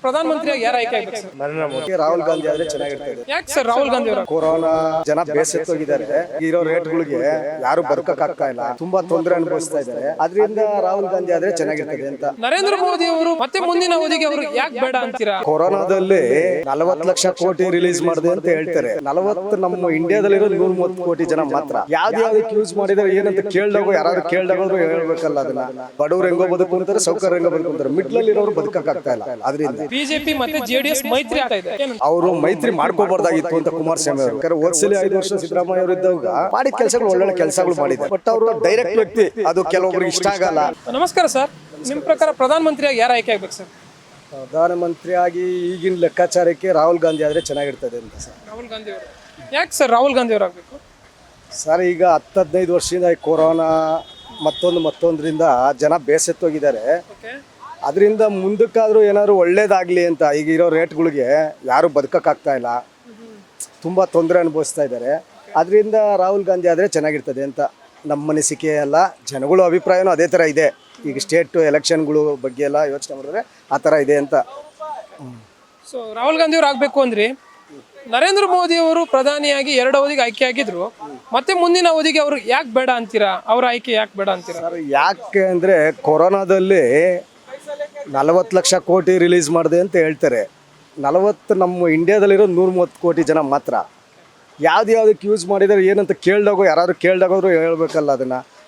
ಪ್ರಧಾನಮಂತ್ರಿಯಾಗಿ ಯಾರು ಆಯ್ಕೆ ಆಗ್ಬೇಕು ಸರ್? ನರೇಂದ್ರ ಮೋದಿ. ರಾಹುಲ್ ಗಾಂಧಿ ಆದ್ರೆ ಚೆನ್ನಾಗಿರ್ತದೆ. ಯಾಕೆ ಸರ್ ರಾಹುಲ್ ಗಾಂಧಿ ಅವರು? ಕೊರೋನಾ ಜನ ಬೇಸತ್ತೋಗಿದ್ದಾರೆ. ಇರೋ ರೇಟ್ಗಳಿಗೆ ಯಾರು ಬದುಕಕ್ ಆಗ್ತಾ ಇಲ್ಲ, ತುಂಬಾ ತೊಂದರೆ ಅನುಭವಿಸ್ತಾ ಇದ್ದಾರೆ. ಅದರಿಂದ ರಾಹುಲ್ ಗಾಂಧಿ ಆದ್ರೆ ಚೆನ್ನಾಗಿರ್ತದೆ ಅಂತ. ನರೇಂದ್ರ ಮೋದಿ ಅವರು ಮತ್ತೆ ಮುಂದಿನ ಅವಧಿಗೆ ಅವರು ಯಾಕೆ ಬೇಡ ಅಂತೀರಾ? ಕೊರೋನಾದಲ್ಲಿ 40 ಲಕ್ಷ ಕೋಟಿ ರಿಲೀಸ್ ಮಾಡಿದೆ ಅಂತ ಹೇಳ್ತಾರೆ. 40 ನಮ್ಮ ಇಂಡಿಯಾದಲ್ಲಿರೋ 130 ಕೋಟಿ ಜನ ಮಾತ್ರ. ಯಾವ್ದಕ್ಕೆ ಯೂಸ್ ಮಾಡಿದ್ರೆ ಏನಂತ ಕೇಳ್ದಾಗ ಯಾರು ಕೇಳ್ದಾಗ ಹೇಳ್ಬೇಕಲ್ಲ. ಅದನ್ನ ಬಡವ್ರು ಹೆಂಗೋ ಬದುಕೊಂತಾರೆ, ಸೌಕರ್ಯ ಹೆಂಗೋ ಬದುಕೊಂತಾರೆ, ಮಿಡ್ಲ್ ಅಲ್ಲಿ ಇರೋರು ಬದುಕಕ್ ಆಗ್ತಾ ಇಲ್ಲ. ಅದರಿಂದ ಬಿಜೆಪಿ ಮತ್ತೆ ಜೆಡಿಎಸ್ ಮೈತ್ರಿ ಆಗ್ತಾ ಇದೆ. ಅವರು ಮೈತ್ರಿ ಮಾಡ್ಕೋಬಾರ್ದಾಗಿತ್ತು ಅಂತ ಕುಮಾರಸ್ವಾಮಿ ಅವರು. ಹೋದ್ಸಲಿ 5 ವರ್ಷ ಸಿದ್ದರಾಮಯ್ಯ ಅವರು ಇದ್ದಾಗ ಮಾಡಿದ ಕೆಲಸಗಳು ಒಳ್ಳೊಳ್ಳೆ ಕೆಲಸಗಳು ಮಾಡಿದ್ದಾರೆ. ಬಟ್ ಅವರು ಡೈರೆಕ್ಟ್ ವ್ಯಕ್ತಿ, ಅದು ಕೆಲವೊಬ್ಬರಿಗೆ ಇಷ್ಟ ಆಗಲ್ಲ. ನಮಸ್ಕಾರ ಸರ್, ನಿಮ್ ಪ್ರಕಾರ ಪ್ರಧಾನಮಂತ್ರಿಯಾಗಿ ಯಾರು ಆಯ್ಕೆ ಆಗ್ಬೇಕು ಸರ್? ಪ್ರಧಾನಮಂತ್ರಿಯಾಗಿ ಈಗಿನ ಲೆಕ್ಕಾಚಾರಕ್ಕೆ ರಾಹುಲ್ ಗಾಂಧಿ ಆದ್ರೆ ಚೆನ್ನಾಗಿರ್ತದೆ ಅಂತ ಸರ್. ರಾಹುಲ್ ಗಾಂಧಿ ಅವರು ಯಾಕೆ ಸರ್ ರಾಹುಲ್ ಗಾಂಧಿ ಅವರು ಆಗ್ಬೇಕು ಸರ್? ಈಗ 10-15 ವರ್ಷದಿಂದ ಈ ಕೊರೋನಾ ಮತ್ತೊಂದರಿಂದ ಜನ ಬೇಸತ್ತೋಗಿದ್ದಾರೆ. ಅದರಿಂದ ಮುಂದಕ್ಕಾದ್ರೂ ಏನಾದ್ರು ಒಳ್ಳೇದಾಗ್ಲಿ ಅಂತ. ಈಗ ಇರೋ ರೇಟ್ಗಳಿಗೆ ಯಾರು ಬದುಕಕ್ಕಾಗ್ತಾ ಇಲ್ಲ, ತುಂಬ ತೊಂದರೆ ಅನುಭವಿಸ್ತಾ ಇದ್ದಾರೆ. ಅದರಿಂದ ರಾಹುಲ್ ಗಾಂಧಿ ಆದರೆ ಚೆನ್ನಾಗಿರ್ತದೆ ಅಂತ ನಮ್ಮ ಅನಿಸಿಕೆ. ಎಲ್ಲ ಜನಗಳ ಅಭಿಪ್ರಾಯನೂ ಅದೇ ಥರ ಇದೆ. ಈಗ ಸ್ಟೇಟ್ ಎಲೆಕ್ಷನ್ಗಳು ಬಗ್ಗೆ ಎಲ್ಲ ಯೋಚನೆ ಮಾಡಿದ್ರೆ ಆ ಥರ ಇದೆ ಅಂತ. ಸೊ ರಾಹುಲ್ ಗಾಂಧಿ ಅವರು ಆಗಬೇಕು ಅಂದ್ರೆ ನರೇಂದ್ರ ಮೋದಿ ಅವರು ಪ್ರಧಾನಿಯಾಗಿ 2 ಅವಧಿಗೆ ಆಯ್ಕೆ ಆಗಿದ್ರು, ಮತ್ತೆ ಮುಂದಿನ ಅವಧಿಗೆ ಅವರು ಯಾಕೆ ಬೇಡ ಅಂತೀರಾ? ಅವರ ಆಯ್ಕೆ ಯಾಕೆ ಬೇಡ ಅಂತೀರಾ? ಸರ್, ಯಾಕೆ ಅಂದರೆ ಕೊರೋನಾದಲ್ಲಿ 40 ಲಕ್ಷ ಕೋಟಿ ರಿಲೀಸ್ ಮಾಡಿದೆ ಅಂತ ಹೇಳ್ತಾರೆ. 40 ನಮ್ಮ ಇಂಡಿಯಾದಲ್ಲಿರೋ 130 ಕೋಟಿ ಜನ ಮಾತ್ರ. ಯಾವ್ದಕ್ಕೆ ಯೂಸ್ ಮಾಡಿದರೆ ಏನಂತ ಕೇಳ್ದಾಗ ಯಾರು ಕೇಳ್ದಾಗಾದ್ರೂ ಹೇಳ್ಬೇಕಲ್ಲ.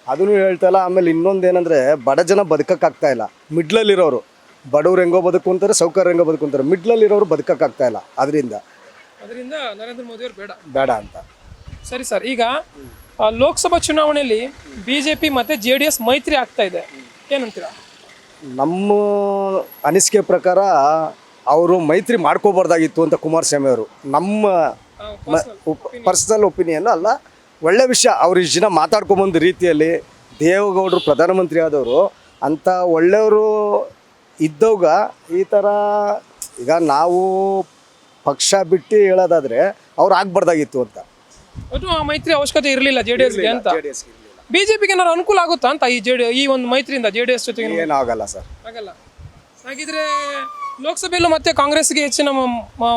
ಅದನ್ನು ಹೇಳ್ತಾಯಿಲ್ಲ. ಆಮೇಲೆ ಇನ್ನೊಂದು ಏನಂದರೆ, ಬಡ ಜನ ಬದುಕಕ್ಕಾಗ್ತಾ ಇಲ್ಲ. ಮಿಡ್ಲಲ್ಲಿರೋರು, ಬಡವ್ರು ಹೆಂಗೋ ಬದುಕೊಂತಾರೆ, ಸೌಕರ್ಯ ಹೆಂಗೋ ಬದುಕೊಂತಾರೆ, ಮಿಡ್ಲಲ್ಲಿರೋರು ಬದುಕಕ್ಕಾಗ್ತಾ ಇಲ್ಲ. ಅದರಿಂದ ನರೇಂದ್ರ ಮೋದಿ ಅವರು ಬೇಡ ಅಂತ. ಸರಿ ಸರ್, ಈಗ ಲೋಕಸಭಾ ಚುನಾವಣೆಯಲ್ಲಿ ಬಿಜೆಪಿ ಮತ್ತೆ ಜೆಡಿಎಸ್ ಮೈತ್ರಿ ಆಗ್ತಾ ಇದೆ, ಏನಂತೀರಾ? ನಮ್ಮ ಅನಿಸಿಕೆ ಪ್ರಕಾರ ಅವರು ಮೈತ್ರಿ ಮಾಡ್ಕೋಬಾರ್ದಾಗಿತ್ತು ಅಂತ ಕುಮಾರಸ್ವಾಮಿ ಅವರು. ನಮ್ಮ ಪರ್ಸನಲ್ ಒಪಿನಿಯನ್ ಅಲ್ಲ, ಒಳ್ಳೆ ವಿಷಯ. ಅವ್ರು ಇಷ್ಟು ಜನ ಮಾತಾಡ್ಕೊಂಬಂದ ರೀತಿಯಲ್ಲಿ ದೇವೇಗೌಡರು ಪ್ರಧಾನಮಂತ್ರಿ ಆದವರು ಅಂಥ ಒಳ್ಳೆಯವರು ಇದ್ದವಾಗ ಈ ಥರ ಈಗ ನಾವು ಪಕ್ಷ ಬಿಟ್ಟು ಹೇಳೋದಾದರೆ ಅವ್ರು ಆಗಬಾರ್ದಾಗಿತ್ತು ಅಂತ. ಆ ಮೈತ್ರಿ ಅವಶ್ಯಕತೆ ಇರಲಿಲ್ಲ ಜೆಡಿಎಸ್ಗೆ ಅಂತ. ಬಿಜೆಪಿಗೆ ಏನಾದ್ರು ಅನುಕೂಲ ಆಗುತ್ತಾ ಅಂತ ಈ ಒಂದು ಮೈತ್ರಿಯಿಂದ ಜೆಡಿಎಸ್ ಜೊತೆಗೆ? ಏನಾಗಲ್ಲ ಸರ್, ಆಗಲ್ಲ. ಹಾಗಿದ್ರೆ ಲೋಕಸಭೆಯಲ್ಲೂ ಮತ್ತೆ ಕಾಂಗ್ರೆಸ್ಗೆ ಹೆಚ್ಚಿನ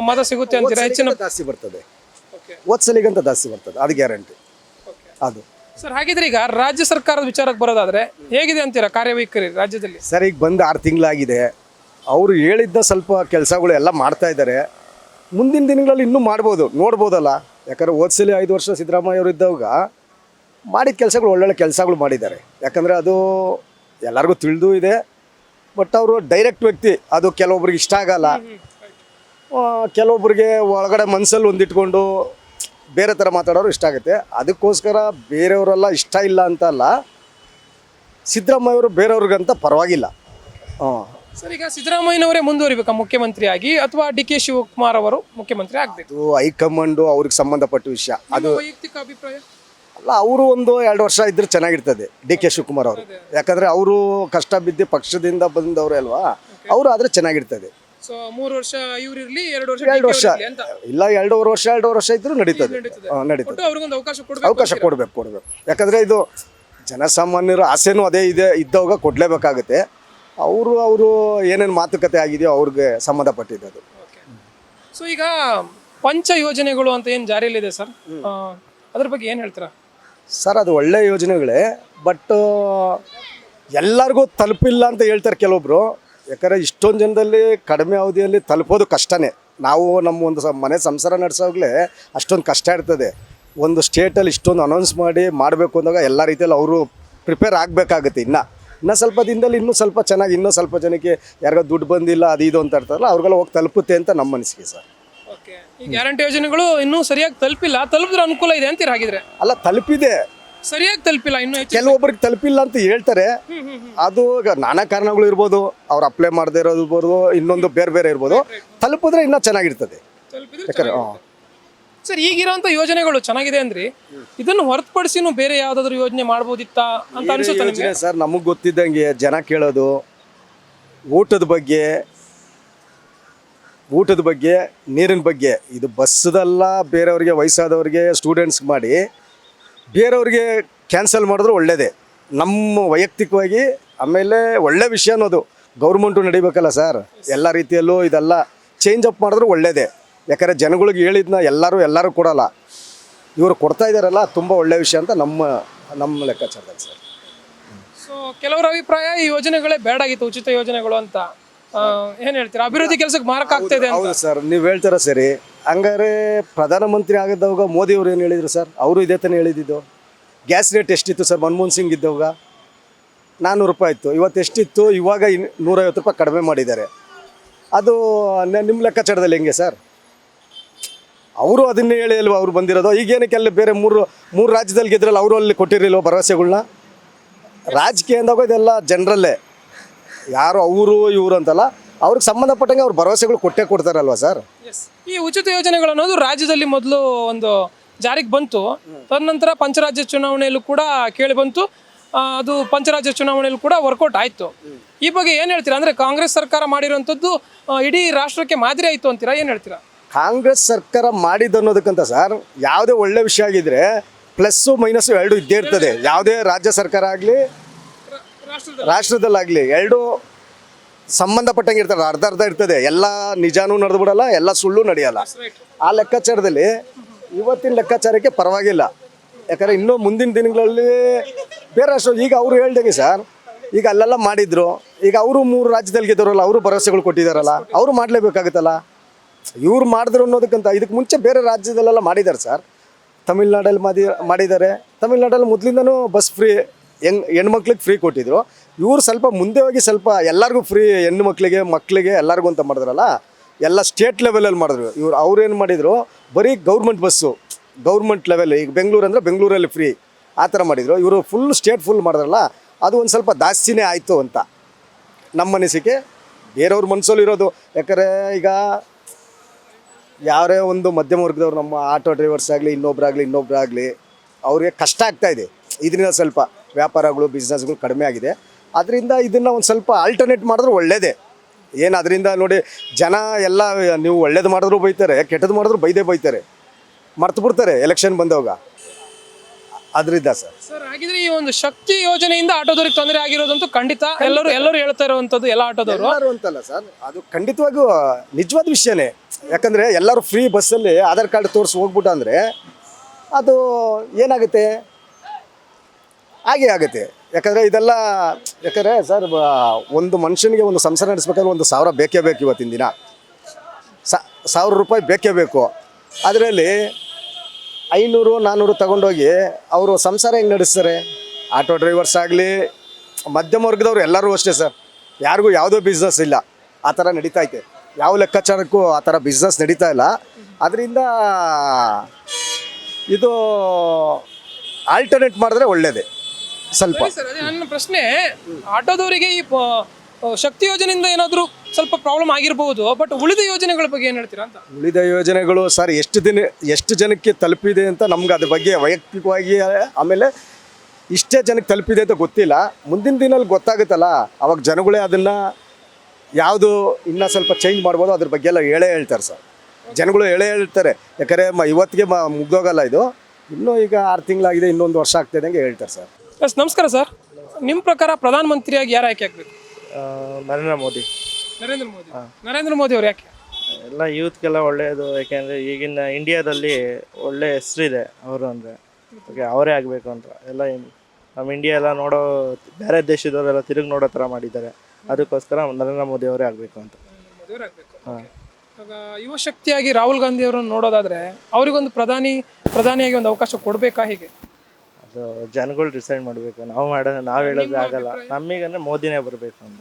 ಮತ ಸಿಗುತ್ತೆ ಅಂತೀರಾ? ಹೆಚ್ಚಿನ ಜಾಸ್ತಿ ಬರ್ತದೆ, ಓದ್ಸಲಿಗಂತ ಜಾಸ್ತಿ ಬರ್ತದೆ, ಅದು ಗ್ಯಾರಂಟಿ. ಅದು ಸರ್, ಹಾಗಿದ್ರೆ ಈಗ ರಾಜ್ಯ ಸರ್ಕಾರದ ವಿಚಾರಕ್ಕೆ ಬರೋದಾದ್ರೆ ಹೇಗಿದೆ ಅಂತೀರಾ ಕಾರ್ಯವೈಖರಿ ರಾಜ್ಯದಲ್ಲಿ? ಸರ್, ಈಗ ಬಂದು 6 ತಿಂಗಳಾಗಿದೆ. ಅವರು ಹೇಳಿದ್ದ ಸ್ವಲ್ಪ ಕೆಲಸಗಳು ಎಲ್ಲ ಮಾಡ್ತಾ ಇದ್ದಾರೆ. ಮುಂದಿನ ದಿನಗಳಲ್ಲಿ ಇನ್ನೂ ಮಾಡ್ಬೋದು, ನೋಡ್ಬೋದಲ್ಲ. ಯಾಕಂದರೆ ಓದ್ಸಲಿ 5 ವರ್ಷ ಸಿದ್ದರಾಮಯ್ಯ ಅವರು ಇದ್ದಾಗ ಮಾಡಿದ ಕೆಲಸಗಳು ಒಳ್ಳೊಳ್ಳೆ ಕೆಲಸಗಳು ಮಾಡಿದ್ದಾರೆ. ಯಾಕಂದರೆ ಅದು ಎಲ್ಲರಿಗೂ ತಿಳಿದು ಇದೆ. ಬಟ್ ಅವರು ಡೈರೆಕ್ಟ್ ವ್ಯಕ್ತಿ, ಅದು ಕೆಲವೊಬ್ರಿಗೆ ಇಷ್ಟ ಆಗಲ್ಲ. ಕೆಲವೊಬ್ರಿಗೆ ಒಳಗಡೆ ಮನಸ್ಸಲ್ಲಿ ಒಂದಿಟ್ಕೊಂಡು ಬೇರೆ ಥರ ಮಾತಾಡೋರು ಇಷ್ಟ ಆಗುತ್ತೆ. ಅದಕ್ಕೋಸ್ಕರ ಬೇರೆಯವರೆಲ್ಲ ಇಷ್ಟ ಇಲ್ಲ ಅಂತ ಅಲ್ಲ, ಸಿದ್ದರಾಮಯ್ಯವರು ಬೇರೆಯವ್ರಿಗಂತ ಪರವಾಗಿಲ್ಲ. ಸರ್, ಈಗ ಸಿದ್ದರಾಮಯ್ಯನವರೇ ಮುಂದುವರಿಬೇಕಾ ಮುಖ್ಯಮಂತ್ರಿಯಾಗಿ, ಅಥವಾ ಡಿ ಕೆ ಶಿವಕುಮಾರ್ ಅವರು ಮುಖ್ಯಮಂತ್ರಿ ಆಗಬೇಕು? ಅದು ಹೈಕಮಾಂಡು ಅವ್ರಿಗೆ ಸಂಬಂಧಪಟ್ಟ ವಿಷಯ. ಅದು ವೈಯಕ್ತಿಕ ಅಭಿಪ್ರಾಯ ಅಲ್ಲ. ಅವರು 1-2 ವರ್ಷ ಇದ್ರೆ ಚೆನ್ನಾಗಿರ್ತದೆ ಡಿ ಕೆ ಶಿವಕುಮಾರ್ ಅವರು. ಯಾಕಂದರೆ ಅವರು ಕಷ್ಟ ಬಿದ್ದು ಪಕ್ಷದಿಂದ ಬಂದವರು ಅಲ್ವಾ, ಅವರು ಆದರೆ ಚೆನ್ನಾಗಿರ್ತದೆ. ಸೊ 3 ವರ್ಷ ಇವ್ರು ಇರಲಿ, 2 ವರ್ಷ ಇಲ್ಲ 2 ವರ್ಷ ಇದ್ರೂ ನಡೀತದೆ. ನಡೀತದೆ. ಅವ್ರಿಗೊಂದು ಅವಕಾಶ ಕೊಡಬೇಕು. ಯಾಕಂದರೆ ಇದು ಜನಸಾಮಾನ್ಯರ ಆಸೆನೂ ಅದೇ ಇದ್ದಾಗ ಕೊಡಲೇಬೇಕಾಗುತ್ತೆ. ಅವರು ಏನೇನು ಮಾತುಕತೆ ಆಗಿದೆಯೋ ಅವ್ರಿಗೆ ಸಂಬಂಧಪಟ್ಟಿದ್ದು. ಸೊ ಈಗ ಪಂಚ ಯೋಜನೆಗಳು ಅಂತ ಏನು ಜಾರಿಯಲ್ಲಿದೆ ಸರ್, ಅದ್ರ ಬಗ್ಗೆ ಏನು ಹೇಳ್ತೀರಾ? ಸರ್, ಅದು ಒಳ್ಳೆ ಯೋಜನೆಗಳೇ. ಬಟ್ ಎಲ್ಲರಿಗೂ ತಲುಪಿಲ್ಲ ಅಂತ ಹೇಳ್ತಾರೆ ಕೆಲವೊಬ್ರು. ಯಾಕಂದರೆ ಇಷ್ಟೊಂದು ಜನದಲ್ಲಿ ಕಡಿಮೆ ಅವಧಿಯಲ್ಲಿ ತಲುಪೋದು ಕಷ್ಟನೇ. ನಾವು ನಮ್ಮ ಒಂದು ಮನೆ ಸಂಸಾರ ನಡೆಸೋಗ್ಲೇ ಅಷ್ಟೊಂದು ಕಷ್ಟ ಇರ್ತದೆ. ಒಂದು ಸ್ಟೇಟಲ್ಲಿ ಇಷ್ಟೊಂದು ಅನೌನ್ಸ್ ಮಾಡಬೇಕು ಅಂದಾಗ ಎಲ್ಲ ರೀತಿಯಲ್ಲಿ ಅವರು ಪ್ರಿಪೇರ್ ಆಗಬೇಕಾಗುತ್ತೆ. ಇನ್ನೂ ಸ್ವಲ್ಪ ದಿನದಲ್ಲಿ ಇನ್ನೂ ಸ್ವಲ್ಪ ಚೆನ್ನಾಗಿ, ಇನ್ನೂ ಸ್ವಲ್ಪ ಜನಕ್ಕೆ ಯಾರಿಗೂ ದುಡ್ಡು ಬಂದಿಲ್ಲ ಅದು ಇದು ಅಂತ ಇರ್ತಾರಲ್ಲ, ಅವ್ರಿಗೆಲ್ಲ ಹೋಗಿ ತಲುಪುತ್ತೆ ಅಂತ ನಮ್ಮ ಅನಿಸಿಕೆ ಸರ್. ಈ ಗ್ಯಾರಂಟಿ ಯೋಜನೆಗಳು ಇನ್ನೂ ಸರಿಯಾಗಿ ತಲುಪಿಲ್ಲ, ತಲುಪಿದ್ರೆ ಅನುಕೂಲ ಇದೆ ಅಂತೀರ? ಹಾಗಿದ್ರೆ ಅಲ್ಲ, ತಲುಪಿದೆ, ಸರಿಯಾಗಿ ತಲುಪಿಲ್ಲ. ಇನ್ನು ಕೆಲವೊಬ್ಬರಿಗೆ ತಲುಪಿಲ್ಲ ಅಂತ ಹೇಳ್ತಾರೆ. ಅದು ನಾನಾ ಕಾರಣಗಳು ಇರ್ಬೋದು, ಅವ್ರು ಅಪ್ಲೈ ಮಾಡದೇ ಇರೋದು, ಇನ್ನೊಂದು ಬೇರೆ ಇರ್ಬೋದು. ತಲುಪಿದ್ರೆ ಇನ್ನೂ ಚೆನ್ನಾಗಿರ್ತದೆ. ಸರ್, ಈಗಿರೋಂಥ ಯೋಜನೆಗಳು ಚೆನ್ನಾಗಿದೆ ಅಂದ್ರಿ, ಇದನ್ನು ಹೊರತುಪಡಿಸಿನೂ ಬೇರೆ ಯಾವ್ದಾದ್ರು ಯೋಜನೆ ಮಾಡ್ಬೋದಿತ್ತಾ ಅಂತ ಅನ್ಸುತ್ತೆ ಸರ್? ನಮಗೆ ಗೊತ್ತಿದ್ದಂಗೆ ಜನ ಕೇಳೋದು ಊಟದ ಬಗ್ಗೆ, ನೀರಿನ ಬಗ್ಗೆ. ಇದು ಬಸ್ಸದಲ್ಲ, ಬೇರೆಯವ್ರಿಗೆ, ವಯಸ್ಸಾದವ್ರಿಗೆ, ಸ್ಟೂಡೆಂಟ್ಸ್ ಮಾಡಿ ಬೇರೆಯವ್ರಿಗೆ ಕ್ಯಾನ್ಸಲ್ ಮಾಡಿದ್ರು ಒಳ್ಳೆಯದೇ ನಮ್ಮ ವೈಯಕ್ತಿಕವಾಗಿ. ಆಮೇಲೆ ಒಳ್ಳೆ ವಿಷಯ ಅನ್ನೋದು ಗೌರ್ಮೆಂಟು ನಡಿಬೇಕಲ್ಲ ಸರ್. ಎಲ್ಲ ರೀತಿಯಲ್ಲೂ ಇದೆಲ್ಲ ಚೇಂಜ್ ಅಪ್ ಮಾಡಿದ್ರೆ ಒಳ್ಳೇದೇ. ಯಾಕಂದರೆ ಜನಗಳಿಗೆ ಹೇಳಿದ್ನ ಎಲ್ಲರೂ ಕೊಡಲ್ಲ, ಇವರು ಕೊಡ್ತಾ ಇದ್ದಾರಲ್ಲ, ತುಂಬ ಒಳ್ಳೆಯ ವಿಷಯ ಅಂತ ನಮ್ಮ ಲೆಕ್ಕಾಚಾರದಲ್ಲಿ ಸರ್. ಸೊ ಕೆಲವರ ಅಭಿಪ್ರಾಯ ಈ ಯೋಜನೆಗಳೇ ಬೇಡಾಗಿತ್ತು, ಉಚಿತ ಯೋಜನೆಗಳು ಅಂತ. ಏನು ಹೇಳ್ತೀರಾ? ಅಭಿವೃದ್ಧಿ ಕೆಲಸಕ್ಕೆ ಮಾರಕ ಆಗ್ತಾ ಇದೆ ಅಂತ. ಹೌದು ಸರ್, ನೀವು ಹೇಳ್ತಾರ ಸರಿ. ಹಂಗಾರೆ ಪ್ರಧಾನಮಂತ್ರಿ ಆಗಿದ್ದವಾಗ ಮೋದಿ ಅವರು ಏನು ಹೇಳಿದರು ಸರ್? ಅವರು ಇದೇ ತಾನೇ ಹೇಳಿದ್ದು. ಗ್ಯಾಸ್ ರೇಟ್ ಎಷ್ಟಿತ್ತು ಸರ್ ಮನಮೋಹನ್ ಸಿಂಗ್ ಇದ್ದವಾಗ? 400 ರೂಪಾಯಿ ಇತ್ತು. ಇವತ್ತು ಎಷ್ಟಿತ್ತು? ಇವಾಗ 150 ರೂಪಾಯಿ ಕಡಿಮೆ ಮಾಡಿದ್ದಾರೆ. ಅದು ನಿಮ್ಮ ಲೆಕ್ಕಾಚಾರದಲ್ಲಿ ಹೆಂಗೆ ಸರ್? ಅವರು ಅದನ್ನೇ ಹೇಳಿ ಅಲ್ವಾ ಅವ್ರು ಬಂದಿರೋದು. ಈಗೇನಕ್ಕೆ ಅಲ್ಲಿ ಬೇರೆ ಮೂರು ರಾಜ್ಯದಲ್ಲಿ ಗೆದ್ರಲ್ಲ, ಅವರು ಅಲ್ಲಿ ಕೊಟ್ಟಿರಲಿಲ್ಲ ಭರವಸೆಗಳ್ನ? ರಾಜಕೀಯ ಅಂದಾಗ ಇದೆಲ್ಲ ಜನರಲ್ಲೇ, ಯಾರು ಅವರು ಇವರು ಅಂತಲ್ಲ, ಅವ್ರಿಗೆ ಸಂಬಂಧಪಟ್ಟಂಗೆ ಅವ್ರು ಭರವಸೆಗಳು ಕೊಟ್ಟೇ ಕೊಡ್ತಾರಲ್ವಾ ಸರ್. ಈ ಉಚಿತ ಯೋಜನೆಗಳು ಅನ್ನೋದು ರಾಜ್ಯದಲ್ಲಿ ಮೊದಲು ಒಂದು ಜಾರಿಗೆ ಬಂತು, ತದನಂತರ ಪಂಚರಾಜ್ಯ ಚುನಾವಣೆಯಲ್ಲೂ ಕೂಡ ಕೇಳಿ ಬಂತು. ಅದು ಪಂಚರಾಜ್ಯ ಚುನಾವಣೆಯಲ್ಲೂ ಕೂಡ ವರ್ಕೌಟ್ ಆಯಿತು. ಈ ಬಗ್ಗೆ ಏನು ಹೇಳ್ತೀರಾ? ಅಂದರೆ ಕಾಂಗ್ರೆಸ್ ಸರ್ಕಾರ ಮಾಡಿರುವಂಥದ್ದು ಇಡೀ ರಾಷ್ಟ್ರಕ್ಕೆ ಮಾದರಿ ಆಯಿತು ಅಂತೀರಾ? ಏನು ಹೇಳ್ತೀರಾ? ಕಾಂಗ್ರೆಸ್ ಸರ್ಕಾರ ಮಾಡಿದ್ದು ಅನ್ನೋದಕ್ಕಂತ ಸರ್, ಯಾವುದೇ ಒಳ್ಳೆ ವಿಷಯ ಆಗಿದ್ರೆ ಪ್ಲಸ್ಸು ಮೈನಸ್ಸು ಎರಡು ಇದ್ದೇ ಇರ್ತದೆ. ಯಾವುದೇ ರಾಜ್ಯ ಸರ್ಕಾರ ಆಗಲಿ ರಾಷ್ಟ್ರದಲ್ಲಾಗಲಿ ಎರಡು ಸಂಬಂಧಪಟ್ಟಂಗೆ ಇರ್ತಾರೆ, ಅರ್ಧ ಇರ್ತದೆ. ಎಲ್ಲ ನಿಜಾನೂ ನಡೆದು ಬಿಡಲ್ಲ, ಎಲ್ಲ ಸುಳ್ಳು ನಡೆಯಲ್ಲ. ಆ ಲೆಕ್ಕಾಚಾರದಲ್ಲಿ ಇವತ್ತಿನ ಲೆಕ್ಕಾಚಾರಕ್ಕೆ ಪರವಾಗಿಲ್ಲ. ಯಾಕಂದರೆ ಇನ್ನೂ ಮುಂದಿನ ದಿನಗಳಲ್ಲಿ ಬೇರೆ ರಾಷ್ಟ್ರ, ಈಗ ಅವರು ಹೇಳ್ದಂಗೆ ಸರ್, ಈಗ ಅಲ್ಲೆಲ್ಲ ಮಾಡಿದ್ರು, ಈಗ ಅವರು 3 ರಾಜ್ಯದಲ್ಲಿ ಗೆದ್ದವರಲ್ಲ, ಅವರು ಭರವಸೆಗಳು ಕೊಟ್ಟಿದ್ದಾರಲ್ಲ, ಅವರು ಮಾಡಲೇಬೇಕಾಗುತ್ತಲ್ಲ. ಇವ್ರು ಮಾಡಿದ್ರು ಅನ್ನೋದಕ್ಕಂತ ಇದಕ್ಕೆ ಮುಂಚೆ ಬೇರೆ ರಾಜ್ಯದಲ್ಲೆಲ್ಲ ಮಾಡಿದ್ದಾರೆ ಸರ್. ತಮಿಳ್ನಾಡಲ್ಲಿ ಮಾಡಿದ್ದಾರೆ. ತಮಿಳ್ನಾಡಲ್ಲಿ ಮೊದಲಿಂದನೂ ಬಸ್ ಫ್ರೀ, ಹೆಣ್ಮಕ್ಳಿಗೆ ಫ್ರೀ ಕೊಟ್ಟಿದ್ರು. ಇವರು ಸ್ವಲ್ಪ ಮುಂದೆ ಹೋಗಿ ಸ್ವಲ್ಪ ಎಲ್ಲರಿಗೂ ಫ್ರೀ, ಹೆಣ್ಣು ಮಕ್ಕಳಿಗೆ ಎಲ್ಲರಿಗೂ ಅಂತ ಮಾಡಿದ್ರಲ್ಲ, ಎಲ್ಲ ಸ್ಟೇಟ್ ಲೆವೆಲಲ್ಲಿ ಮಾಡಿದ್ರು. ಅವ್ರೇನು ಮಾಡಿದರು, ಬರೀ ಗೌರ್ಮೆಂಟ್ ಲೆವೆಲ್. ಈಗ ಬೆಂಗಳೂರು ಅಂದರೆ ಬೆಂಗಳೂರಲ್ಲಿ ಫ್ರೀ, ಆ ಥರ ಮಾಡಿದರು. ಇವರು ಸ್ಟೇಟ್ ಫುಲ್ ಮಾಡಿದ್ರಲ್ಲ, ಅದು ಒಂದು ಸ್ವಲ್ಪ ಜಾಸ್ತಿನೇ ಆಯಿತು ಅಂತ ನಮ್ಮ ಅನಿಸಿಕೆ. ಬೇರೆಯವ್ರ ಮನಸ್ಸಲ್ಲಿರೋದು, ಯಾಕಂದರೆ ಈಗ ಯಾರೇ ಒಂದು ಮಧ್ಯಮ ವರ್ಗದವ್ರು, ನಮ್ಮ ಆಟೋ ಡ್ರೈವರ್ಸ್ ಆಗಲಿ ಇನ್ನೊಬ್ಬರಾಗಲಿ ಅವ್ರಿಗೆ ಕಷ್ಟ ಆಗ್ತಾಯಿದೆ. ಇದರಿಂದ ಸ್ವಲ್ಪ ವ್ಯಾಪಾರಗಳು ಬಿಸ್ನೆಸ್ಗಳು ಕಡಿಮೆ ಆಗಿದೆ. ಅದರಿಂದ ಇದನ್ನು ಒಂದು ಸ್ವಲ್ಪ ಆಲ್ಟರ್ನೇಟ್ ಮಾಡಿದ್ರೆ ಒಳ್ಳೆಯದೇ. ಏನು ಅದರಿಂದ ನೋಡಿ, ಜನ ಎಲ್ಲ ನೀವು ಒಳ್ಳೇದು ಮಾಡಿದ್ರು ಬೈತಾರೆ, ಕೆಟ್ಟದ್ದು ಮಾಡಿದ್ರು ಬೈತಾರೆ, ಮರ್ತು ಬಿಡ್ತಾರೆ ಎಲೆಕ್ಷನ್ ಬಂದವಾಗ. ಅದರಿಂದ ಸರ್ ಹಾಗಿದ್ರೆ ಈ ಒಂದು ಶಕ್ತಿ ಯೋಜನೆಯಿಂದ ಆಟೋದವ್ರಿಗೆ ತೊಂದರೆ ಆಗಿರೋದಂತೂ ಖಂಡಿತ ಎಲ್ಲರೂ ಹೇಳ್ತಾ ಇರುವಂಥದ್ದು, ಎಲ್ಲ ಆಟೋದವರು ಅಂತಲ್ಲ ಸರ್, ಅದು ಖಂಡಿತವಾಗಿಯೂ ನಿಜವಾದ ವಿಷಯನೇ. ಯಾಕಂದರೆ ಎಲ್ಲರೂ ಫ್ರೀ ಬಸ್ಸಲ್ಲಿ ಆಧಾರ್ ಕಾರ್ಡ್ ತೋರಿಸಿ ಹೋಗ್ಬಿಟ್ಟು ಅಂದರೆ ಅದು ಏನಾಗುತ್ತೆ, ಹಾಗೆ ಆಗುತ್ತೆ. ಯಾಕಂದರೆ ಸರ್, ಒಂದು ಮನುಷ್ಯನಿಗೆ ಒಂದು ಸಂಸಾರ ನಡೆಸ್ಬೇಕಾದ್ರೆ 1,000 ಬೇಕೇ ಬೇಕು. ಇವತ್ತಿನ ದಿನ 1,000 ರೂಪಾಯಿ ಬೇಕೇ ಬೇಕು. ಅದರಲ್ಲಿ 500-400 ತಗೊಂಡೋಗಿ ಅವರು ಸಂಸಾರ ಹೆಂಗೆ ನಡೆಸ್ತಾರೆ? ಆಟೋ ಡ್ರೈವರ್ಸ್ ಆಗಲಿ, ಮಧ್ಯಮ ವರ್ಗದವ್ರು ಎಲ್ಲರೂ ಅಷ್ಟೇ ಸರ್. ಯಾರಿಗೂ ಯಾವುದೋ ಬಿಸ್ನೆಸ್ ಇಲ್ಲ, ಆ ಥರ ನಡೀತೈತೆ. ಯಾವ ಲೆಕ್ಕಾಚಾರಕ್ಕೂ ಆ ಥರ ಬಿಸ್ನೆಸ್ ನಡೀತಾ ಇಲ್ಲ. ಅದರಿಂದ ಇದು ಆಲ್ಟರ್ನೇಟ್ ಮಾಡಿದ್ರೆ ಒಳ್ಳೆಯದೇ ಸ್ವಲ್ಪ. ಸರ್ ಅದೇ ನನ್ನ ಪ್ರಶ್ನೆ, ಆಟೋದವರಿಗೆ ಈ ಶಕ್ತಿ ಯೋಜನೆಯಿಂದ ಏನಾದರೂ ಸ್ವಲ್ಪ ಪ್ರಾಬ್ಲಮ್ ಆಗಿರಬಹುದು, ಬಟ್ ಉಳಿದ ಯೋಜನೆಗಳ ಬಗ್ಗೆ ಏನು ಹೇಳ್ತೀರಾ ಅಂತ? ಉಳಿದ ಯೋಜನೆಗಳು ಸರ್ ಎಷ್ಟು ಜನಕ್ಕೆ ತಲುಪಿದೆ ಅಂತ ನಮ್ಗೆ ಅದ್ರ ಬಗ್ಗೆ ವೈಯಕ್ತಿಕವಾಗಿ, ಆಮೇಲೆ ಇಷ್ಟೇ ಜನಕ್ಕೆ ತಲುಪಿದೆ ಅಂತ ಗೊತ್ತಿಲ್ಲ. ಮುಂದಿನ ದಿನಲ್ಲಿ ಗೊತ್ತಾಗುತ್ತಲ್ಲ, ಅವಾಗ ಜನಗಳೇ ಅದನ್ನು ಯಾವುದು ಇನ್ನೂ ಸ್ವಲ್ಪ ಚೇಂಜ್ ಮಾಡ್ಬೋದು ಅದ್ರ ಬಗ್ಗೆ ಎಲ್ಲ ಹೇಳ್ತಾರೆ ಸರ್. ಜನಗಳು ಹೇಳ್ತಾರೆ. ಯಾಕಂದರೆ ಇವತ್ತಿಗೆ ಮುಗ್ದೋಗಲ್ಲ ಇದು. ಇನ್ನೂ ಈಗ 6 ತಿಂಗಳಾಗಿದೆ, ಇನ್ನೊಂದು ವರ್ಷ ಆಗ್ತಿದ್ದಂಗೆ ಹೇಳ್ತಾರೆ ಸರ್. ಎಸ್, ನಮಸ್ಕಾರ ಸರ್. ನಿಮ್ಮ ಪ್ರಕಾರ ಪ್ರಧಾನಮಂತ್ರಿಯಾಗಿ ಯಾರು ಆಯ್ಕೆ ಆಗಬೇಕು? ನರೇಂದ್ರ ಮೋದಿ. ನರೇಂದ್ರ ಮೋದಿ ಅವರು ಯಾಕೆ? ಎಲ್ಲ ಯೂತ್ಗೆಲ್ಲ ಒಳ್ಳೆಯದು. ಯಾಕೆಂದರೆ ಈಗಿನ ಇಂಡಿಯಾದಲ್ಲಿ ಒಳ್ಳೆ ಹೆಸರಿದೆ ಅವರು ಅಂದರೆ, ಓಕೆ ಅವರೇ ಆಗಬೇಕು ಅಂತ. ಎಲ್ಲ ನಮ್ಮ ಇಂಡಿಯಾ ಎಲ್ಲ ಬೇರೆ ದೇಶದವರೆಲ್ಲ ತಿರುಗಿ ನೋಡೋ ಥರ ಮಾಡಿದ್ದಾರೆ. ಅದಕ್ಕೋಸ್ಕರ ನರೇಂದ್ರ ಮೋದಿ ಅವರೇ ಆಗಬೇಕು ಅಂತ. ಹಾಂ, ಇವಾಗ ಯುವ ಶಕ್ತಿಯಾಗಿ ರಾಹುಲ್ ಗಾಂಧಿ ಅವರನ್ನು ನೋಡೋದಾದರೆ ಅವರಿಗೊಂದು ಪ್ರಧಾನಿಯಾಗಿ ಒಂದು ಅವಕಾಶ ಕೊಡಬೇಕಾ? ಹೇಗೆ ಅದು ಜನಗಳು ಡಿಸೈಡ್ ಮಾಡಬೇಕು. ನಾವು ಹೇಳೋದು ಆಗಲ್ಲ. ನಮಗಂದ್ರೆ ಮೋದಿನೇ ಬರಬೇಕು ಅಂತ.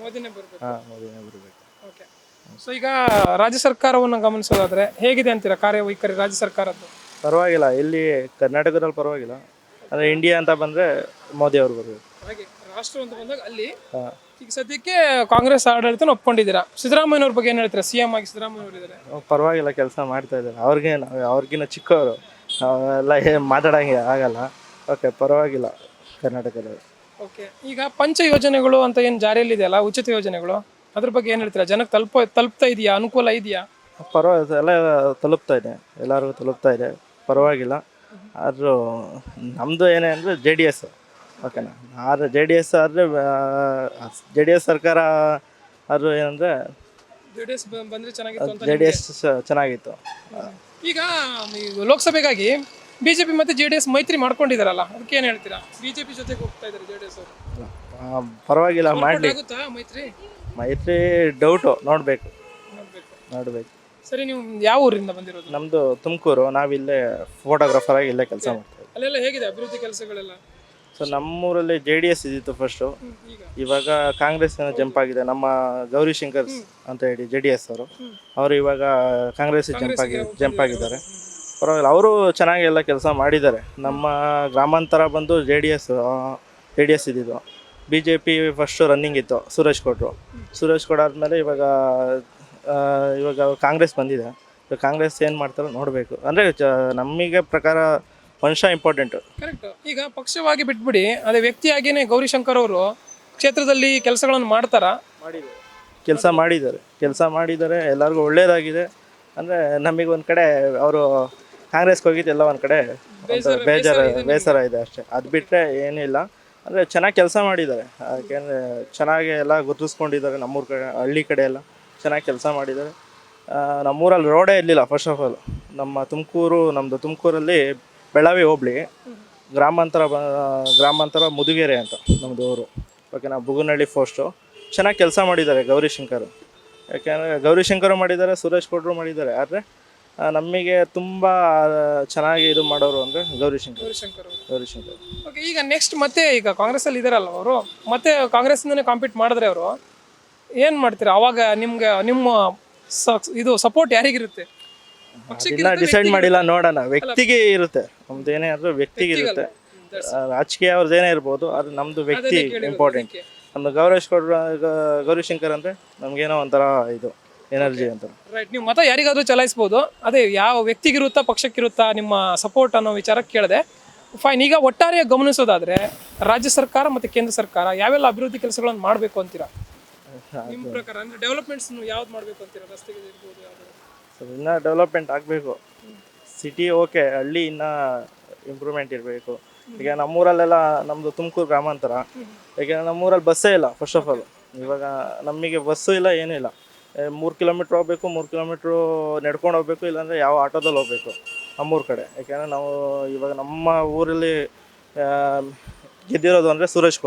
ಹಾಂ, ಮೋದಿನೇ ಬರಬೇಕು. ಓಕೆ. ಸೊ ಈಗ ರಾಜ್ಯ ಸರ್ಕಾರವನ್ನು ಗಮನಿಸೋದಾದರೆ ಹೇಗಿದೆ ಅಂತೀರಾ ಕಾರ್ಯವೈಖರಿ ರಾಜ್ಯ ಸರ್ಕಾರದ್ದು? ಪರವಾಗಿಲ್ಲ, ಇಲ್ಲಿ ಕರ್ನಾಟಕದಲ್ಲಿ ಪರವಾಗಿಲ್ಲ. ಅಂದರೆ ಇಂಡಿಯಾ ಅಂತ ಬಂದರೆ ಮೋದಿ ಅವರು ಬರಬೇಕು. ಹಾಗೆ ರಾಷ್ಟ್ರ ಅಂತ ಬಂದಾಗ ಅಲ್ಲಿ ಈಗ ಸದ್ಯಕ್ಕೆ ಕಾಂಗ್ರೆಸ್ ಆಡಳಿತನ ಒಪ್ಕೊಂಡಿದ್ದೀರಾ. ಸಿದ್ದರಾಮಯ್ಯನವ್ರ ಬಗ್ಗೆ ಏನು ಹೇಳ್ತೀರಾ? CM ಆಗಿ ಸಿದ್ದರಾಮಯ್ಯನವರು ಇದ್ದಾರೆ, ಪರವಾಗಿಲ್ಲ, ಕೆಲಸ ಮಾಡ್ತಾ ಇದ್ದಾರೆ. ಅವ್ರಿಗಿನ್ನ ಚಿಕ್ಕವರು, ಎಲ್ಲ ಮಾತಾಡೋಂಗೆ ಆಗಲ್ಲ. ಓಕೆ, ಪರವಾಗಿಲ್ಲ ಕರ್ನಾಟಕದಲ್ಲಿ. ಓಕೆ. ಈಗ ಪಂಚ ಯೋಜನೆಗಳು ಅಂತ ಏನು ಜಾರಿಯಲ್ಲಿ ಇದೆಯಲ್ಲ, ಉಚಿತ ಯೋಜನೆಗಳು, ಅದ್ರ ಬಗ್ಗೆ ಏನು ಹೇಳ್ತೀರಾ? ಜನಕ್ಕೆ ತಲುಪ್ತಾ ಇದೆಯಾ? ಅನುಕೂಲ ಇದೆಯಾ? ಪರವಾಗಿಲ್ಲ, ಎಲ್ಲ ತಲುಪ್ತಾ ಇದೆ, ಎಲ್ಲರಿಗೂ ತಲುಪ್ತಾ ಇದೆ, ಪರವಾಗಿಲ್ಲ. ಆದರೂ ನಮ್ಮದು ಏನೇ ಅಂದರೆ JDS, ಓಕೆನಾ. ಆದರೆ JDS ಆದರೆ JDS ಸರ್ಕಾರ ಅದು ಏನಂದರೆ ಜೆ ಡಿ ಎಸ್ ಬಂದರೆ ಚೆನ್ನಾಗಿತ್ತು ಅಂತ ಜೆ ಡಿ ಎಸ್ ಚೆನ್ನಾಗಿತ್ತು. ಈಗ ಲೋಕಸಭೆಗಾಗಿ ಬಿಜೆಪಿ ಮತ್ತು ಜೆ ಡಿ ಎಸ್ ಮೈತ್ರಿ ಮಾಡ್ಕೊಂಡಿದ್ದಾರಲ್ಲ, ಅದಕ್ಕೆ ಏನು ಹೇಳ್ತೀರಾ? ಬಿಜೆಪಿ ಜೊತೆಗೆ ಹೋಗ್ತಾ ಇದ್ದಾರೆ ಜೆ ಡಿ ಎಸ್ ಅವರು, ಪರವಾಗಿಲ್ಲ ಮಾಡಲಿ. ಆಗುತ್ತಾ ಮೈತ್ರಿ? ಮೈತ್ರಿ ಡೌಟು, ನೋಡಬೇಕು. ಸರಿ, ನೀವು ಯಾವ ಊರಿಂದ ಬಂದಿರೋದು? ನಮ್ಮದು ತುಮಕೂರು. ನಾವಿಲ್ಲೇ ಫೋಟೋಗ್ರಾಫರ್ ಆಗಿ ಇಲ್ಲೇ ಕೆಲಸ ಮಾಡ್ತೀವಿ. ಅಲ್ಲೆಲ್ಲ ಹೇಗಿದೆ ಅಭಿವೃದ್ಧಿ ಕೆಲಸಗಳೆಲ್ಲ? ಸೊ ನಮ್ಮೂರಲ್ಲಿ ಜೆ ಡಿ ಎಸ್ ಇದ್ದಿತ್ತು ಫಸ್ಟು, ಈಗ ಇವಾಗ ಕಾಂಗ್ರೆಸ್ ಜಂಪ್ ಆಗಿದೆ. ನಮ್ಮ ಗೌರಿಶಂಕರ್ ಅಂತ ಹೇಳಿ ಜೆ ಡಿ ಎಸ್ ಅವರು ಇವಾಗ ಕಾಂಗ್ರೆಸ್ ಜಂಪ್ ಆಗಿದ್ದಾರೆ. ಪರವಾಗಿಲ್ಲ, ಅವರು ಚೆನ್ನಾಗಿ ಎಲ್ಲ ಕೆಲಸ ಮಾಡಿದ್ದಾರೆ. ನಮ್ಮ ಗ್ರಾಮಾಂತರ ಬಂದು ಜೆ ಡಿ ಎಸ್ ಇದ್ದಿದ್ದು. B J P first running ಇತ್ತು, ಸುರೇಶ್ ಗೌಡ ಆದಮೇಲೆ ಇವಾಗ ಕಾಂಗ್ರೆಸ್ ಬಂದಿದೆ. ಕಾಂಗ್ರೆಸ್ ಏನು ಮಾಡ್ತಾರೋ ನೋಡಬೇಕು. ಅಂದರೆ ನಮಗೆ ಪ್ರಕಾರ ಮನುಷ್ಯ ಇಂಪಾರ್ಟೆಂಟು. ಕರೆಕ್ಟ್. ಈಗ ಪಕ್ಷವಾಗಿ ಬಿಟ್ಬಿಡಿ, ಅದೇ ವ್ಯಕ್ತಿಯಾಗಿಯೇ ಗೌರಿಶಂಕರ್ ಅವರು ಕ್ಷೇತ್ರದಲ್ಲಿ ಕೆಲಸಗಳನ್ನು ಮಾಡ್ತಾರಾ? ಕೆಲಸ ಮಾಡಿದ್ದಾರೆ. ಎಲ್ಲರಿಗೂ ಒಳ್ಳೆಯದಾಗಿದೆ. ಅಂದರೆ ನಮಗೆ ಒಂದು ಕಡೆ ಅವರು ಕಾಂಗ್ರೆಸ್ಗೆ ಹೋಗಿದ್ದೆಲ್ಲ ಒಂದು ಕಡೆ ಬೇಸರ ಇದೆ ಅಷ್ಟೇ. ಅದು ಬಿಟ್ಟರೆ ಏನಿಲ್ಲ. ಅಂದರೆ ಚೆನ್ನಾಗಿ ಕೆಲಸ ಮಾಡಿದ್ದಾರೆ. ಯಾಕೆಂದರೆ ಚೆನ್ನಾಗಿ ಎಲ್ಲ ಗುರುತಿಸ್ಕೊಂಡಿದ್ದಾರೆ. ನಮ್ಮೂರ ಕಡೆ, ಹಳ್ಳಿ ಕಡೆ ಎಲ್ಲ ಚೆನ್ನಾಗಿ ಕೆಲಸ ಮಾಡಿದ್ದಾರೆ. ನಮ್ಮೂರಲ್ಲಿ ರೋಡೇ ಇರಲಿಲ್ಲ ಫಸ್ಟ್ ಆಫ್ ಆಲ್. ನಮ್ಮದು ತುಮಕೂರಲ್ಲಿ ಬೆಳಗಾವಿ ಹೋಬಳಿ ಗ್ರಾಮಾಂತರ ಮುದುಗೆರೆ ಅಂತ ನಮ್ಮದು ಊರು. ಓಕೆನಾ, ಬುಗುನಹಳ್ಳಿ ಪೋಸ್ಟು. ಚೆನ್ನಾಗಿ ಕೆಲಸ ಮಾಡಿದ್ದಾರೆ ಗೌರಿಶಂಕರ್. ಯಾಕೆಂದರೆ ಗೌರಿಶಂಕರ್ ಮಾಡಿದ್ದಾರೆ, ಸುರೇಶ್ ಗೌಡ್ರು ಮಾಡಿದ್ದಾರೆ. ಆದರೆ ನಮಗೆ ತುಂಬ ಚೆನ್ನಾಗಿ ಇದು ಮಾಡೋರು ಅಂದರೆ ಗೌರಿಶಂಕರ್. ಓಕೆ, ಈಗ ನೆಕ್ಸ್ಟ್ ಮತ್ತೆ ಈಗ ಕಾಂಗ್ರೆಸ್ಸಲ್ಲಿ ಇದ್ದಾರಲ್ಲ ಅವರು, ಮತ್ತೆ ಕಾಂಗ್ರೆಸ್ಸಿಂದನೇ ಕಾಂಪೀಟ್ ಮಾಡಿದ್ರೆ ಅವರು ಏನು ಮಾಡ್ತೀರಾ? ಅವಾಗ ನಿಮ್ಮ ಇದು ಸಪೋರ್ಟ್ ಯಾರಿಗಿರುತ್ತೆ? ಡಿಸೈಡ್ ಮಾಡಿಲ್ಲ, ನೋಡೋಣ. ವ್ಯಕ್ತಿಗೆ ಇರುತ್ತೆ, ನಮ್ದು ಏನೇ ಆದರೂ ವ್ಯಕ್ತಿಗೆ ಇರುತ್ತೆ. ರಾಜಕೀಯ ಅವ್ರದ್ದು ಏನೇ ಇರ್ಬೋದು, ಅದು ನಮ್ಮದು ವ್ಯಕ್ತಿ ಇಂಪಾರ್ಟೆಂಟ್. ನಮ್ಮದು ಗೌರಿಶಂಕರ್ ಅಂದರೆ ನಮಗೇನೋ ಒಂಥರ ಇದು ಎನರ್ಜಿ ಅಂತ. ರೈಟ್. ನೀವು ಮತ ಯಾರಿಗಾದ್ರೂ ಚಲಾಯಿಸ್ಬೋದು, ಅದೇ ಯಾವ ವ್ಯಕ್ತಿಗಿರುತ್ತಾ ಪಕ್ಷಕ್ಕಿರುತ್ತಾ ನಿಮ್ಮ ಸಪೋರ್ಟ್ ಅನ್ನೋ ವಿಚಾರಕ್ಕೆ ಕೇಳಿದೆ. ಫೈನ್. ಈಗ ಒಟ್ಟಾರೆ ಗಮನಿಸೋದಾದ್ರೆ ರಾಜ್ಯ ಸರ್ಕಾರ ಮತ್ತು ಕೇಂದ್ರ ಸರ್ಕಾರ ಯಾವೆಲ್ಲ ಅಭಿವೃದ್ಧಿ ಕೆಲಸಗಳನ್ನು ಮಾಡಬೇಕು ಅಂತೀರಾ ನಿಮ್ಮ ಪ್ರಕಾರ? ಅಂದರೆ ಡೆವಲಪ್ಮೆಂಟ್ಸ್ ಯಾವ್ದು ಮಾಡಬೇಕು ಅಂತೀರಾ? ರಸ್ತೆಗೆ ಇರ್ಬೋದು, ಯಾವುದು? ಸೊ ಇನ್ನೂ ಡೆವಲಪ್ಮೆಂಟ್ ಆಗಬೇಕು. ಸಿಟಿ ಓಕೆ, ಹಳ್ಳಿ ಇನ್ನೂ ಇಂಪ್ರೂವ್ಮೆಂಟ್ ಇರಬೇಕು. ಈಗ ನಮ್ಮೂರಲ್ಲೆಲ್ಲ, ನಮ್ಮದು ತುಮಕೂರು ಗ್ರಾಮಾಂತರ, ಯಾಕೆಂದರೆ ನಮ್ಮೂರಲ್ಲಿ ಬಸ್ಸೇ ಇಲ್ಲ ಫಸ್ಟ್ ಆಫ್ ಆಲ್. ಇವಾಗ ನಮಗೆ ಬಸ್ಸು ಇಲ್ಲ, ಏನೂ ಇಲ್ಲ. 3 ಕಿಲೋಮೀಟ್ರ್ ಹೋಗ್ಬೇಕು, 3 ಕಿಲೋಮೀಟ್ರು ನಡ್ಕೊಂಡು ಹೋಗ್ಬೇಕು, ಇಲ್ಲಾಂದರೆ ಯಾವ ಆಟೋದಲ್ಲಿ ಹೋಗ್ಬೇಕು ನಮ್ಮೂರ ಕಡೆ. ಯಾಕೆಂದರೆ ನಾವು ಇವಾಗ ನಮ್ಮ ಊರಲ್ಲಿ ಗೆದ್ದಿರೋದು ಅಂದರೆ ಸುರೇಶ್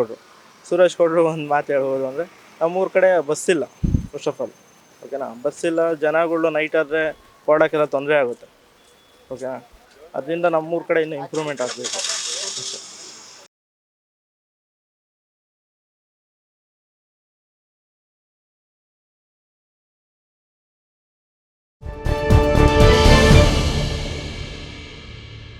ಗೌಡ್ರು ಒಂದು ಮಾತು ಹೇಳ್ಬೋದು. ಅಂದರೆ ನಮ್ಮೂರ ಕಡೆ ಬಸ್ಸಿಲ್ಲ ಫಸ್ಟ್ ಆಫ್ ಆಲ್. ಓಕೆನಾ, ಬಸ್ಸಿಲ್ಲ. ಜನಗಳು ನೈಟ್ ಆದರೆ ಓಡೋಕ್ಕೆಲ್ಲ ತೊಂದರೆ ಆಗುತ್ತೆ. ಓಕೆನಾ, ಅದರಿಂದ ನಮ್ಮೂರ ಕಡೆ ಇನ್ನೂ ಇಂಪ್ರೂವ್ಮೆಂಟ್ ಆಗಬೇಕು.